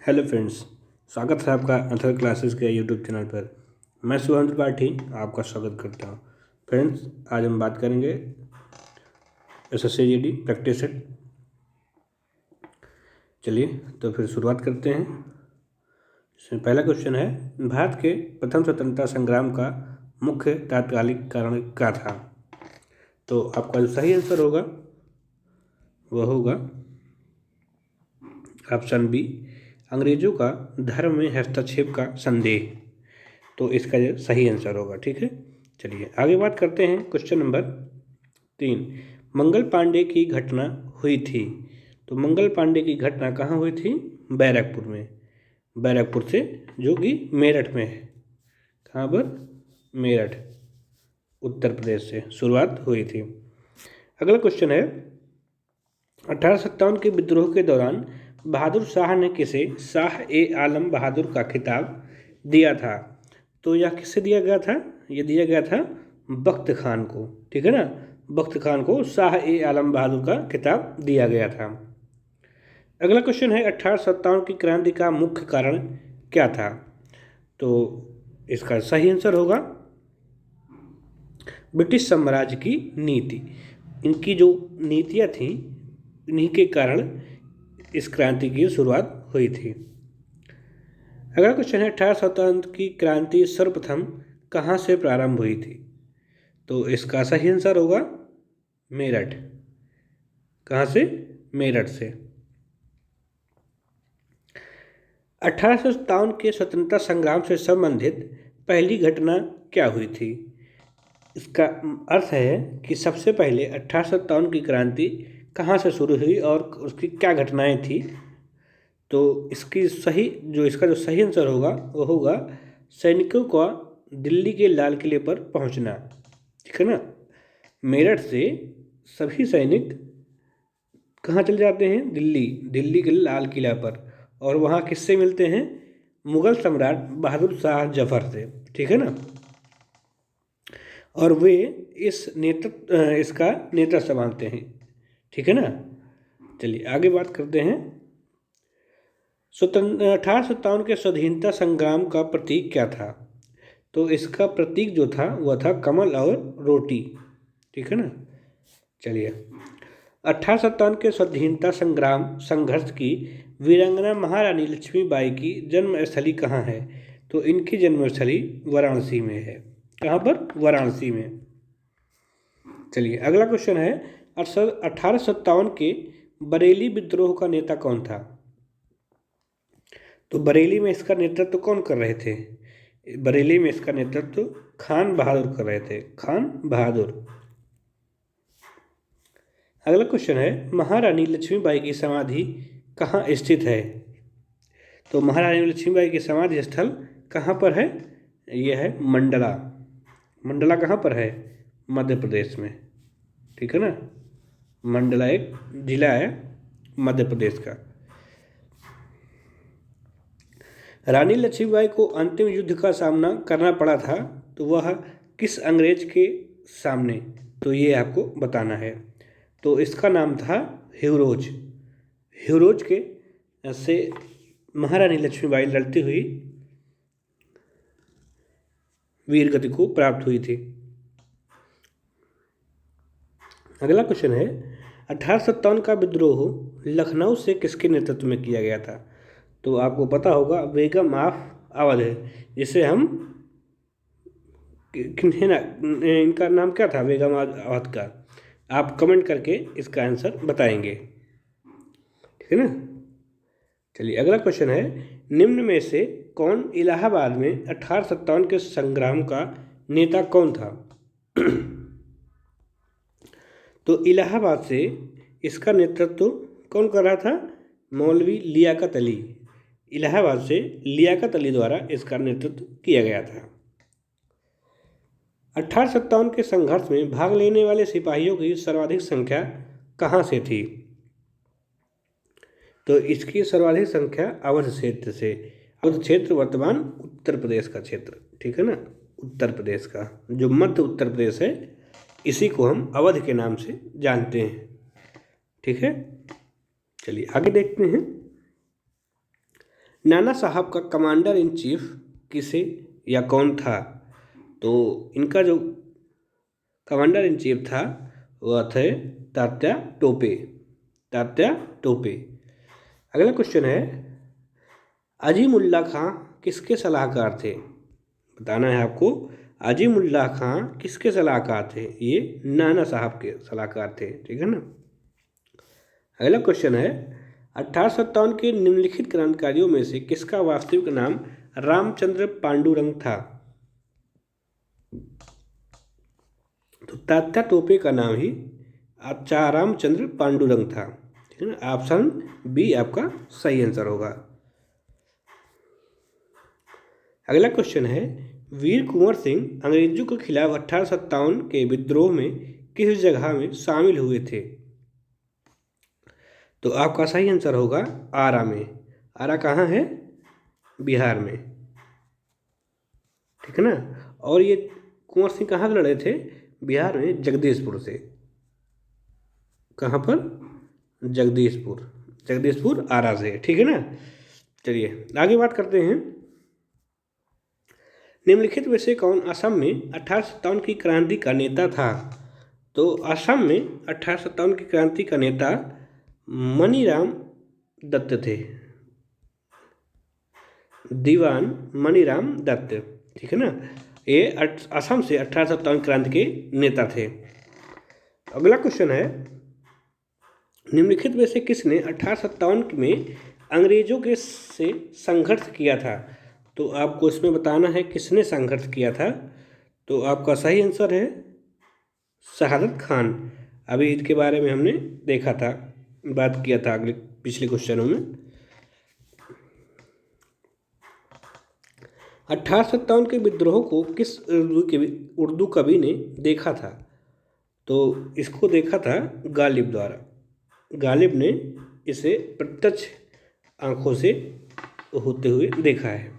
Hello friends, स्वागत है आपका अथर क्लासेस के यूट्यूब चैनल पर। मैं सुरेंद्र त्रिपाठी आपका स्वागत करता हूं। फ्रेंड्स, आज हम बात करेंगे SSC GD प्रैक्टिस सेट। चलिए तो फिर शुरुआत करते हैं। इसमें पहला क्वेश्चन है, भारत के प्रथम स्वतंत्रता संग्राम का मुख्य तात्कालिक कारण क्या था? तो आपका जो सही आंसर होगा वह होगा ऑप्शन बी, अंग्रेजों का धर्म में हस्तक्षेप का संदेह। तो इसका जो सही आंसर होगा। ठीक है, चलिए आगे बात करते हैं। क्वेश्चन नंबर 3, मंगल पांडे की घटना हुई थी। तो मंगल पांडे की घटना कहाँ हुई थी? बैरकपुर में। बैरकपुर से जो कि मेरठ में है। कहाँ पर? मेरठ, उत्तर प्रदेश से शुरुआत हुई थी। अगला क्वेश्चन है, 1857 के विद्रोह के दौरान बहादुर शाह ने किसे शाह ए आलम बहादुर का खिताब दिया था? तो यह किससे दिया गया था? यह दिया गया था बख्त खान को। ठीक है ना, बख्त खान को शाह ए आलम बहादुर का खिताब दिया गया था। अगला क्वेश्चन है, 1857 की क्रांति का मुख्य कारण क्या था? तो इसका सही आंसर होगा ब्रिटिश साम्राज्य की नीति। इनकी जो नीतियाँ थीं, इन्हीं के कारण इस क्रांति की शुरुआत हुई थी। अगला क्वेश्चन है, 1857 की क्रांति सर्वप्रथम कहाँ से प्रारंभ हुई थी? तो इसका सही आंसर होगा मेरठ। कहाँ से? मेरठ से। 1857 के स्वतंत्रता संग्राम से संबंधित पहली घटना क्या हुई थी? इसका अर्थ है कि सबसे पहले 1857 की क्रांति कहाँ से शुरू हुई और उसकी क्या घटनाएं थी। तो इसका जो सही आंसर होगा वो होगा सैनिकों का दिल्ली के लाल किले पर पहुंचना। ठीक है ना, मेरठ से सभी सैनिक कहाँ चले जाते हैं? दिल्ली के लाल किला पर। और वहाँ किससे मिलते हैं? मुगल सम्राट बहादुर शाह जफर से। ठीक है ना, और वे इसका नेतृत्व संभालते हैं। ठीक है ना, चलिए आगे बात करते हैं। 1857 के स्वाधीनता संग्राम का प्रतीक क्या था? तो इसका प्रतीक जो था वह था कमल और रोटी। ठीक है ना, चलिए 1857 के स्वाधीनता संघर्ष की वीरांगना महारानी लक्ष्मीबाई की जन्मस्थली कहाँ है? तो इनकी जन्मस्थली वाराणसी में है। कहाँ पर? वाराणसी में। चलिए अगला क्वेश्चन है, 1857 के बरेली विद्रोह का नेता कौन था? तो बरेली में इसका नेतृत्व कौन कर रहे थे? बरेली में इसका नेतृत्व खान बहादुर कर रहे थे। खान बहादुर। अगला क्वेश्चन है, महारानी लक्ष्मीबाई की समाधि कहाँ स्थित है? तो महारानी लक्ष्मीबाई की समाधि स्थल कहाँ पर है? यह है मंडला। मंडला कहाँ पर है? मध्य प्रदेश में। ठीक है ना, मंडला एक जिला है मध्य प्रदेश का। रानी लक्ष्मीबाई को अंतिम युद्ध का सामना करना पड़ा था, तो वह किस अंग्रेज के सामने? तो ये आपको बताना है। तो इसका नाम था ह्यूरोज। ह्यूरोज के से महारानी लक्ष्मीबाई लड़ती हुई वीर गति को प्राप्त हुई थी। अगला क्वेश्चन है, 1857 का विद्रोह लखनऊ से किसके नेतृत्व में किया गया था? तो आपको पता होगा बेगम ऑफ अवध है, जिसे हम इनका नाम क्या था बेगम अवध का? आप कमेंट करके इसका आंसर बताएंगे। ठीक है ना, चलिए अगला क्वेश्चन है, निम्न में से कौन इलाहाबाद में 1857 के संग्राम का नेता कौन था? तो इलाहाबाद से इसका नेतृत्व कौन कर रहा था? मौलवी लियाकत अली। इलाहाबाद से लियाकत अली द्वारा इसका नेतृत्व किया गया था। 1857 के संघर्ष में भाग लेने वाले सिपाहियों की सर्वाधिक संख्या कहाँ से थी? तो इसकी सर्वाधिक संख्या अवध क्षेत्र से। अवध क्षेत्र वर्तमान उत्तर प्रदेश का क्षेत्र। ठीक है ना, उत्तर प्रदेश का जो मध्य उत्तर प्रदेश है, इसी को हम अवध के नाम से जानते हैं। ठीक है, चलिए आगे देखते हैं। नाना साहब का कमांडर इन चीफ किसे या कौन था? तो इनका जो कमांडर इन चीफ था वह थे तात्या टोपे। तात्या टोपे। अगला क्वेश्चन है, अजीमुल्ला खां किसके सलाहकार थे? बताना है आपको, अजीमुल्ला खां किसके सलाहकार थे? ये नाना साहब के सलाहकार थे, ठीक है ना। अगला क्वेश्चन है, 1857 के निम्नलिखित क्रांतिकारियों में से किसका वास्तविक नाम रामचंद्र पांडुरंग था? तो तात्या टोपे का नाम ही रामचंद्र पांडुरंग था, ठीक है ना। ऑप्शन बी आपका सही आंसर होगा। अगला क्वेश्चन है, वीर कुंवर सिंह अंग्रेजों के खिलाफ 1857 के विद्रोह में किस जगह में शामिल हुए थे? तो आपका सही आंसर होगा आरा में। आरा कहाँ है? बिहार में, ठीक है ना। और ये कुंवर सिंह कहाँ से लड़े थे? बिहार में जगदीशपुर से। कहाँ पर? जगदीशपुर। जगदीशपुर आरा से, ठीक है ना। चलिए आगे बात करते हैं। निम्नलिखित में से कौन असम में 1857 की क्रांति का नेता था? तो असम में 1857 की क्रांति का नेता मनीराम दत्त थे। दीवान मनीराम दत्त, ठीक है ना। ये असम से 1857 क्रांति के नेता थे। अगला क्वेश्चन है, निम्नलिखित में से किसने 1857 में अंग्रेजों के से संघर्ष किया था? तो आपको इसमें बताना है किसने संघर्ष किया था। तो आपका सही आंसर है शहादत खान। अभी इसके बारे में हमने देखा था, बात किया था अगले पिछले क्वेश्चनों में। 1857 के विद्रोह को किस उर्दू कवि ने देखा था? तो इसको देखा था गालिब द्वारा। गालिब ने इसे प्रत्यक्ष आंखों से होते हुए देखा है।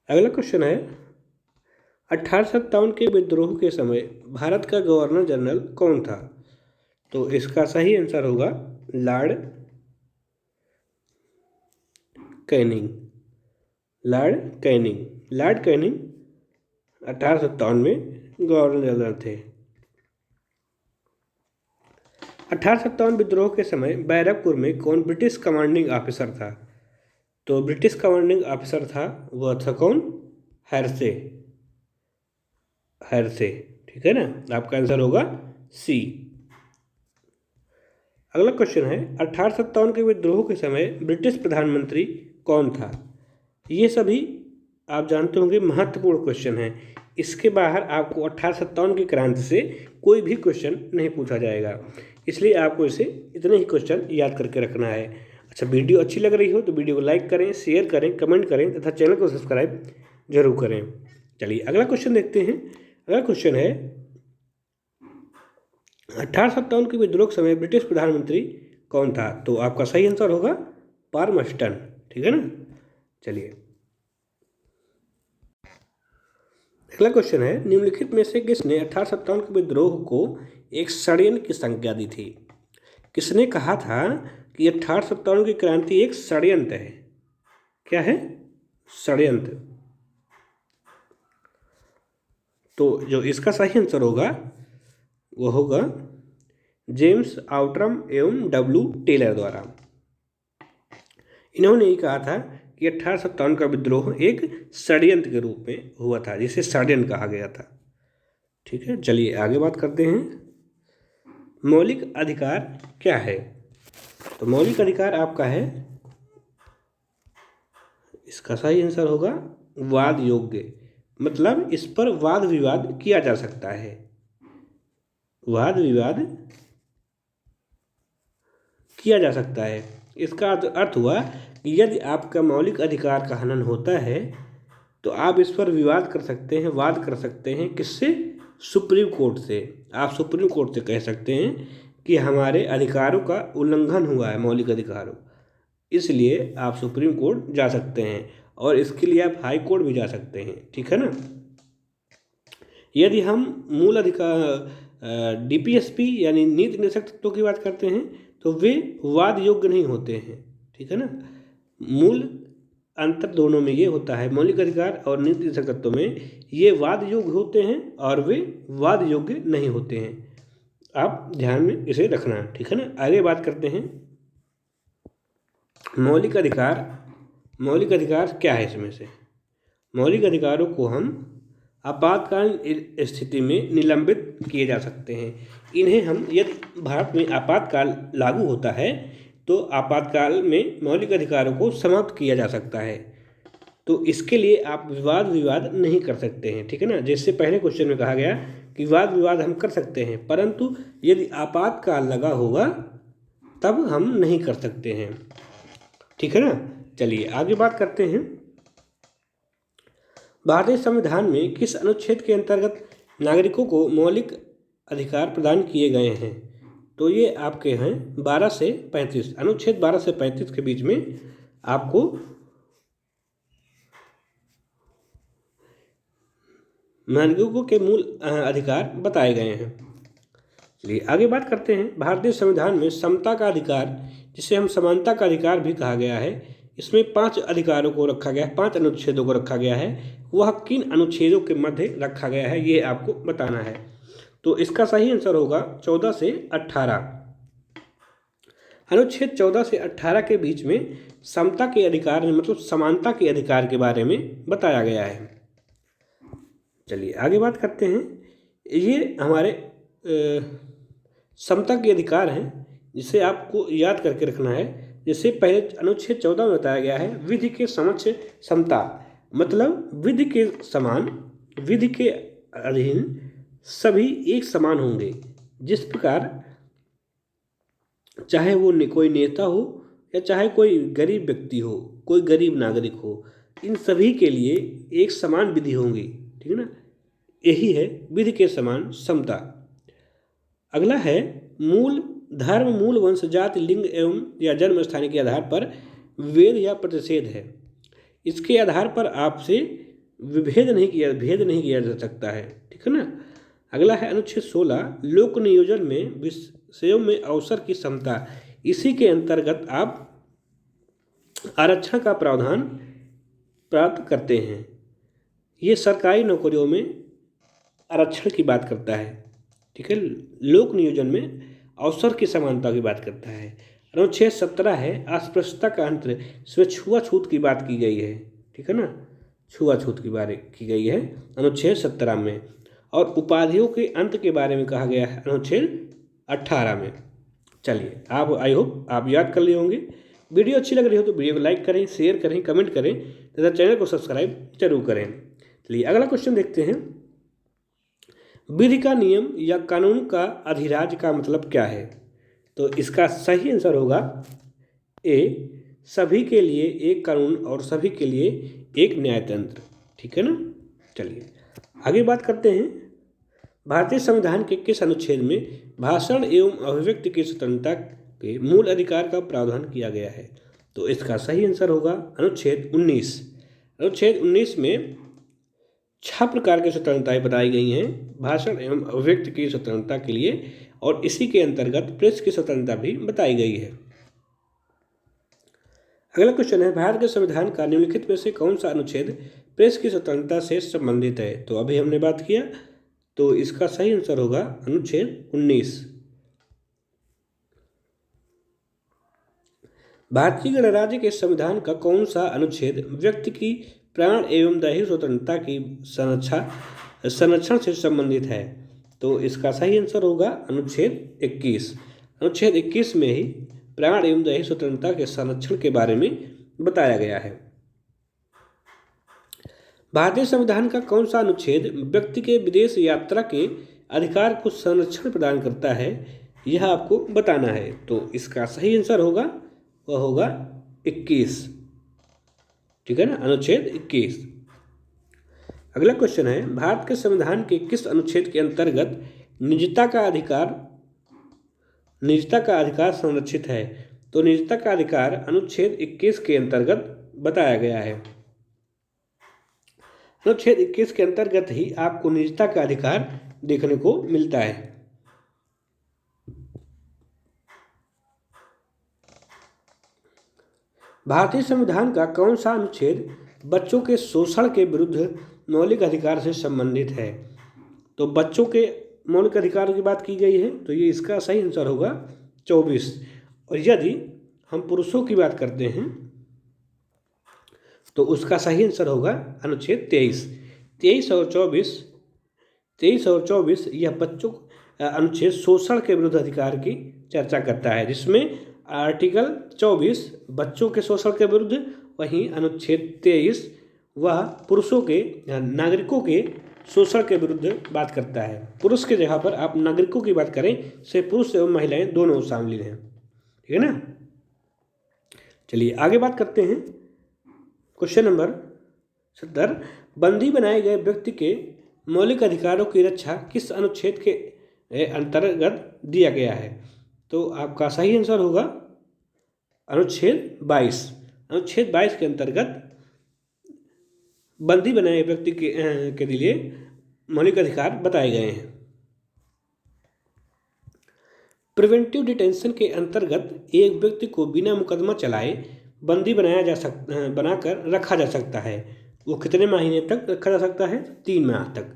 अगला क्वेश्चन है, 1857 के विद्रोह के समय भारत का गवर्नर जनरल कौन था? तो इसका सही आंसर होगा Lord Canning. Lord Canning. Lord Canning 1857 में गवर्नर जनरल थे। 1857 विद्रोह के समय बैरकपुर में कौन ब्रिटिश कमांडिंग ऑफिसर था? तो ब्रिटिश कमांडिंग ऑफिसर था वह था कौन? हेर्से। हेर्से, ठीक है ना। आपका आंसर होगा सी। अगला क्वेश्चन है, 1857 के विद्रोह के समय ब्रिटिश प्रधानमंत्री कौन था? ये सभी आप जानते होंगे महत्वपूर्ण क्वेश्चन हैं। इसके बाहर आपको 1857 की क्रांति से कोई भी क्वेश्चन नहीं पूछा जाएगा, इसलिए आपको इसे इतने ही क्वेश्चन याद करके रखना है। अच्छा, वीडियो अच्छी लग रही हो तो वीडियो को लाइक करें, शेयर करें, कमेंट करें तथा चैनल को सब्सक्राइब जरूर करें। चलिए अगला क्वेश्चन देखते हैं। अगला क्वेश्चन है, 1857 के विद्रोह के समय ब्रिटिश प्रधानमंत्री कौन था? तो आपका सही आंसर होगा पार्मस्टन, ठीक है ना। चलिए अगला क्वेश्चन है, निम्नलिखित में से किसने 1857 के विद्रोह को एक षड्यंत्र की संज्ञा दी थी? किसने कहा था कि 1857 की क्रांति एक षड्यंत्र है? क्या है? षड्यंत्र। तो जो इसका सही आंसर होगा वो होगा जेम्स आउटरम एवं डब्ल्यू टेलर द्वारा। इन्होंने ही कहा था कि 1857 का विद्रोह एक षड्यंत्र के रूप में हुआ था, जिसे षड्यंत्र कहा गया था, ठीक है। चलिए आगे बात करते हैं। मौलिक अधिकार क्या है? तो मौलिक अधिकार आपका है, इसका सही आंसर होगा वाद योग्य, मतलब इस पर वाद विवाद किया जा सकता है। वाद विवाद किया जा सकता है। इसका अर्थ हुआ कि यदि आपका मौलिक अधिकार का हनन होता है तो आप इस पर विवाद कर सकते हैं, वाद कर सकते हैं। किससे? सुप्रीम कोर्ट से। आप सुप्रीम कोर्ट से कह सकते हैं कि हमारे अधिकारों का उल्लंघन हुआ है, मौलिक अधिकारों, इसलिए आप सुप्रीम कोर्ट जा सकते हैं और इसके लिए आप हाई कोर्ट भी जा सकते हैं, ठीक है ना। यदि हम मूल अधिकार डीपीएसपी यानी नीति निषेध तत्वों की बात करते हैं तो वे वाद योग्य नहीं होते हैं, ठीक है ना। मूल अंतर दोनों में ये होता है, मौलिक अधिकार और नीति तत्वों में ये वाद योग्य होते हैं और वे वाद योग्य नहीं होते हैं। आप ध्यान में इसे रखना, ठीक है ना। आगे बात करते हैं मौलिक अधिकार। मौलिक अधिकार क्या है? इसमें से मौलिक अधिकारों को हम आपातकालीन स्थिति में निलंबित किए जा सकते हैं। इन्हें हम, यदि भारत में आपातकाल लागू होता है तो आपातकाल में मौलिक अधिकारों को समाप्त किया जा सकता है। तो इसके लिए आप विवाद नहीं कर सकते हैं, ठीक है ना। जैसे पहले क्वेश्चन में कहा गया कि वाद विवाद हम कर सकते हैं, परंतु यदि आपातकाल लगा होगा तब हम नहीं कर सकते हैं, ठीक है ना। चलिए आगे बात करते हैं, भारतीय संविधान में किस अनुच्छेद के अंतर्गत नागरिकों को मौलिक अधिकार प्रदान किए गए हैं? तो ये आपके हैं 12 से 35, अनुच्छेद 12 से 35 के बीच में आपको नागरिकों के मूल अधिकार बताए गए हैं। चलिए आगे बात करते हैं, भारतीय संविधान में समता का अधिकार, जिसे हम समानता का अधिकार भी कहा गया है, इसमें 5 अधिकारों को रखा गया है, 5 अनुच्छेदों को रखा गया है। वह किन अनुच्छेदों के मध्य रखा गया है ये आपको बताना है। तो इसका सही आंसर होगा 14 से 18। अनुच्छेद 14 से 18 के बीच में समता के अधिकार मतलब समानता के अधिकार के बारे में बताया गया है। चलिए आगे बात करते हैं, ये हमारे समता के अधिकार हैं जिसे आपको याद करके रखना है। जैसे पहले अनुच्छेद 14 में बताया गया है विधि के समक्ष समता, मतलब विधि के समान, विधि के अधीन सभी एक समान होंगे। जिस प्रकार चाहे वो कोई नेता हो या चाहे कोई गरीब व्यक्ति हो, कोई गरीब नागरिक हो, इन सभी के लिए एक समान विधि होंगी, ठीक है ना। यही है विधि के समान समता। अगला है मूल धर्म, मूल वंश, जाति, लिंग एवं या जन्म स्थान के आधार पर वेद या प्रतिषेध है। इसके आधार पर आपसे भेद नहीं किया जा सकता है, ठीक है ना। अगला है अनुच्छेद 16, लोक नियोजन में विषयों में अवसर की समता। इसी के अंतर्गत आप आरक्षण का प्रावधान प्राप्त करते हैं। ये सरकारी नौकरियों में आरक्षण की बात करता है, ठीक है। लोक नियोजन में अवसर की समानता की बात करता है। अनुच्छेद 17 है अस्पृश्यता का अंत, इसमें छुआछूत की बात की गई है, ठीक है ना। छुआछूत की बात की गई है अनुच्छेद 17 में। और उपाधियों के अंत के बारे में कहा गया है अनुच्छेद 18 में। चलिए आप, आई होप आप याद कर लिए होंगे। वीडियो अच्छी लग रही हो तो वीडियो को लाइक करें, शेयर करें, कमेंट करें तथा चैनल को सब्सक्राइब जरूर करें। चलिए अगला क्वेश्चन देखते हैं, विधि का नियम या कानून का अधिराज का मतलब क्या है? तो इसका सही आंसर होगा ए, सभी के लिए एक कानून और सभी के लिए एक न्यायतंत्र, ठीक है ना। चलिए आगे बात करते हैं, भारतीय संविधान के किस अनुच्छेद में भाषण एवं अभिव्यक्ति की स्वतंत्रता के मूल अधिकार का प्रावधान किया गया है? तो इसका सही आंसर होगा अनुच्छेद 19। अनुच्छेद 19 में 6 प्रकार की स्वतंत्रताएं बताई गई हैं भाषण एवं अभिव्यक्ति की स्वतंत्रता के लिए, और इसी के अंतर्गत प्रेस की स्वतंत्रता भी बताई गई है। अगला क्वेश्चन है, भारत के संविधान का निम्नलिखित में से कौन सा अनुच्छेद प्रेस की स्वतंत्रता से संबंधित है? तो अभी हमने बात किया, तो इसका सही आंसर होगा अनुच्छेद 19। भारतीय गणराज्य के संविधान का कौन सा अनुच्छेद व्यक्ति की प्राण एवं दैहिक स्वतंत्रता की संरक्षण से संबंधित है? तो इसका सही आंसर होगा अनुच्छेद 21। अनुच्छेद 21 में ही प्राण एवं दैहिक स्वतंत्रता के संरक्षण के बारे में बताया गया है। भारतीय संविधान का कौन सा अनुच्छेद व्यक्ति के विदेश यात्रा के अधिकार को संरक्षण प्रदान करता है? यह आपको बताना है। तो इसका सही आंसर होगा, वह होगा 21, ठीक है ना, अनुच्छेद 21। अगला क्वेश्चन है, भारत के संविधान के किस अनुच्छेद के अंतर्गत निजता का अधिकार संरक्षित है? तो निजता का अधिकार अनुच्छेद 21 के अंतर्गत बताया गया है। अनुच्छेद 21 के अंतर्गत ही आपको निजता का अधिकार देखने को मिलता है। भारतीय संविधान का कौन सा अनुच्छेद बच्चों के शोषण के विरुद्ध मौलिक अधिकार से संबंधित है? तो बच्चों के मौलिक अधिकारों की बात की गई है, तो ये इसका सही आंसर होगा 24। और यदि हम पुरुषों की बात करते हैं तो उसका सही आंसर होगा अनुच्छेद 23। 23 और 24 यह बच्चों अनुच्छेद शोषण के विरुद्ध अधिकार की चर्चा करता है, जिसमें आर्टिकल 24 बच्चों के शोषण के विरुद्ध, वहीं अनुच्छेद 23 वह पुरुषों के नागरिकों के शोषण के विरुद्ध बात करता है। पुरुष के जगह पर आप नागरिकों की बात करें, से पुरुष एवं महिलाएं दोनों शामिल हैं, ठीक है ना। चलिए आगे बात करते हैं। क्वेश्चन नंबर 70, बंदी बनाए गए व्यक्ति के मौलिक अधिकारों की रक्षा किस अनुच्छेद के अंतर्गत दिया गया है? तो आपका सही आंसर होगा अनुच्छेद 22। अनुच्छेद 22 के अंतर्गत बंदी बनाए व्यक्ति के लिए मौलिक अधिकार बताए गए हैं। प्रिवेंटिव डिटेंशन के अंतर्गत एक व्यक्ति को बिना मुकदमा चलाए बंदी बनाकर रखा जा सकता है। वो कितने महीने तक रखा जा सकता है? 3 माह तक।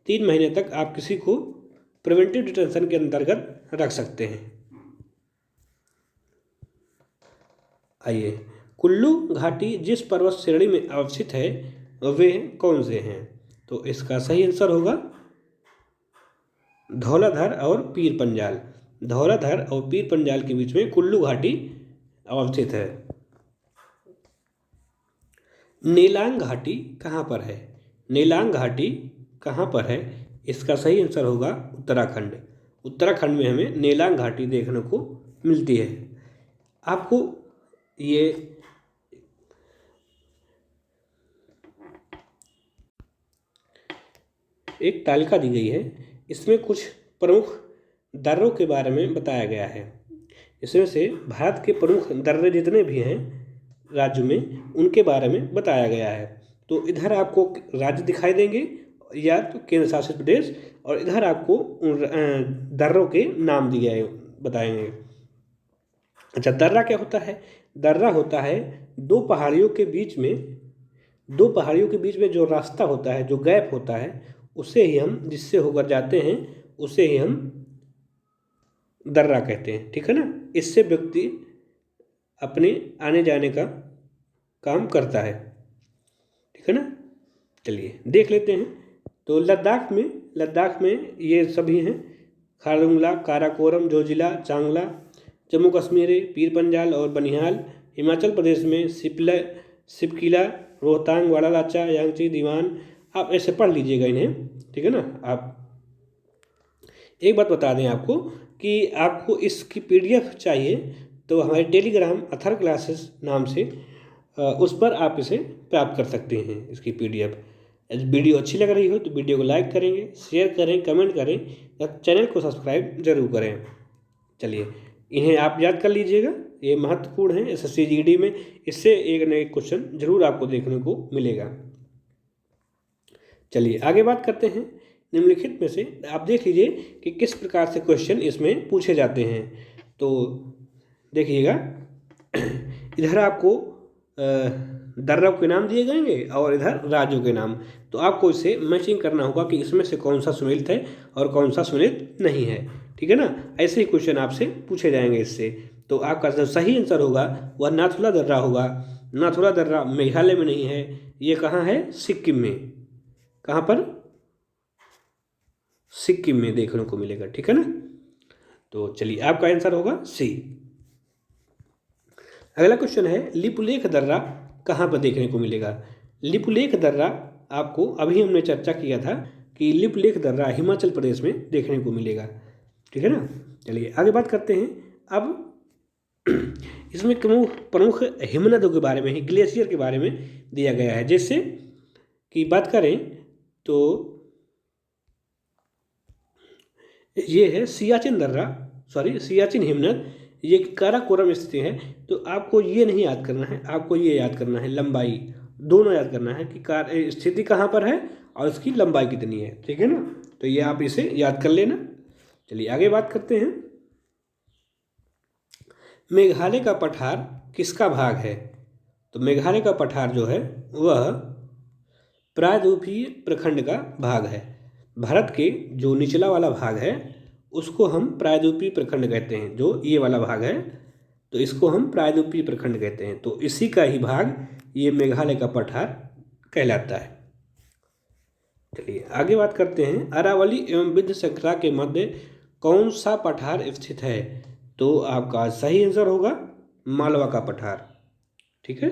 3 महीने तक आप किसी को प्रिवेंटिव डिटेंशन के अंतर्गत रख सकते हैं। आइए, कुल्लू घाटी जिस पर्वत श्रेणी में अवस्थित है वे कौन से हैं? तो इसका सही आंसर होगा धौलाधर और पीर पंजाल। धौलाधर और पीर पंजाल के बीच में कुल्लू घाटी अवस्थित है। नेलांग घाटी कहाँ पर है? नेलांग घाटी कहाँ पर है? इसका सही आंसर होगा उत्तराखंड। उत्तराखंड में हमें नेलांग घाटी देखने को मिलती है। आपको ये एक तालिका दी गई है, इसमें कुछ प्रमुख दर्रों के बारे में बताया गया है। इसमें से भारत के प्रमुख दर्रे जितने भी हैं राज्य में, उनके बारे में बताया गया है। तो इधर आपको राज्य दिखाई देंगे या तो केंद्र शासित प्रदेश, और इधर आपको उन दर्रों के नाम दिए बताएंगे। अच्छा, दर्रा क्या होता है? दर्रा होता है दो पहाड़ियों के बीच में जो रास्ता होता है, जो गैप होता है, उसे ही हम जिससे होकर जाते हैं उसे ही हम दर्रा कहते हैं, ठीक है ना। इससे व्यक्ति अपने आने जाने का काम करता है, ठीक है ना। चलिए देख लेते हैं। तो लद्दाख में ये सभी हैं: खारदुंगला, काराकोरम, जोजिला, चांगला। जम्मू कश्मीर, पीर पंजाल और बनिहाल। हिमाचल प्रदेश में सिपकिला, रोहतांग, वालालाचा, यांगची, दीवान। आप ऐसे पढ़ लीजिएगा इन्हें, ठीक है ना। आप एक बात बता दें आपको कि आपको इसकी PDF चाहिए तो हमारे टेलीग्राम अथर क्लासेस नाम से उस पर आप इसे प्राप्त कर सकते हैं, इसकी PDF। वीडियो अच्छी लग रही हो तो वीडियो को लाइक करेंगे, शेयर करें, कमेंट करें, चैनल को सब्सक्राइब जरूर करें। चलिए इन्हें आप याद कर लीजिएगा, ये महत्वपूर्ण है SSC GD में। इससे एक न एक क्वेश्चन जरूर आपको देखने को मिलेगा। चलिए आगे बात करते हैं। निम्नलिखित में से आप देख लीजिए कि किस प्रकार से क्वेश्चन इसमें पूछे जाते हैं। तो देखिएगा, इधर आपको दर्रों के नाम दिए जाएंगे और इधर राज्यों के नाम। तो आपको इसे मैचिंग करना होगा कि इसमें से कौन सा सुमेलित है और कौन सा सुमेलित नहीं है, ठीक है ना। ऐसे ही क्वेश्चन आपसे पूछे जाएंगे इससे। तो आपका जो सही आंसर होगा वह नाथुला दर्रा होगा। नाथुला दर्रा मेघालय में नहीं है, ये कहाँ है? सिक्किम में। कहाँ पर? सिक्किम में देखने को मिलेगा, ठीक है ना। तो चलिए आपका आंसर होगा C। अगला क्वेश्चन है, लिपुलेख दर्रा कहाँ पर देखने को मिलेगा? लिपुलेख दर्रा आपको अभी हमने चर्चा किया था कि लिपुलेख दर्रा हिमाचल प्रदेश में देखने को मिलेगा, ठीक है ना। चलिए आगे बात करते हैं। अब इसमें प्रमुख हिमनदों के बारे में ही, ग्लेशियर के बारे में दिया गया है। जैसे कि बात करें तो ये है सियाचिन हिमनद, ये काराकोरम स्थित है। तो आपको ये नहीं याद करना है, आपको ये याद करना है लंबाई, दोनों याद करना है कि स्थिति कहाँ पर है और इसकी लंबाई कितनी है, ठीक है ना। तो ये आप इसे याद कर लेना। चलिए आगे बात करते हैं। मेघालय का पठार किसका भाग है? तो मेघालय का पठार जो है वह प्रायद्वीपीय प्रखंड का भाग है। भारत के जो निचला वाला भाग है उसको हम प्रायद्वीपीय प्रखंड कहते हैं। जो ये वाला भाग है तो इसको हम प्रायद्वीपीय प्रखंड कहते हैं। तो इसी का ही भाग ये मेघालय का पठार कहलाता है। चलिए आगे बात करते हैं, अरावली एवं विंध्य श्रृंखला के मध्य कौन सा पठार स्थित है? तो आपका सही आंसर होगा मालवा का पठार। ठीक है,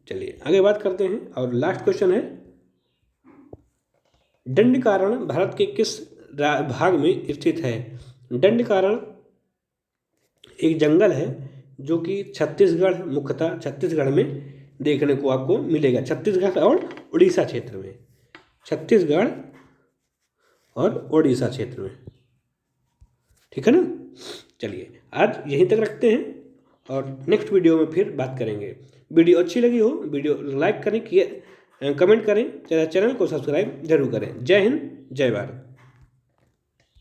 चलिए आगे बात करते हैं और लास्ट क्वेश्चन है, दंडकारण्य भारत के किस भाग में स्थित है? दंडकारण्य एक जंगल है जो कि छत्तीसगढ़, मुख्यतः छत्तीसगढ़ में देखने को आपको मिलेगा। छत्तीसगढ़ और उड़ीसा क्षेत्र में, छत्तीसगढ़ और उड़ीसा क्षेत्र में। ठीक है ना। चलिए आज यहीं तक रखते हैं और नेक्स्ट वीडियो में फिर बात करेंगे। वीडियो अच्छी लगी हो वीडियो लाइक करें, कमेंट करें, चैनल को सब्सक्राइब जरूर करें। जय हिंद, जय भारत।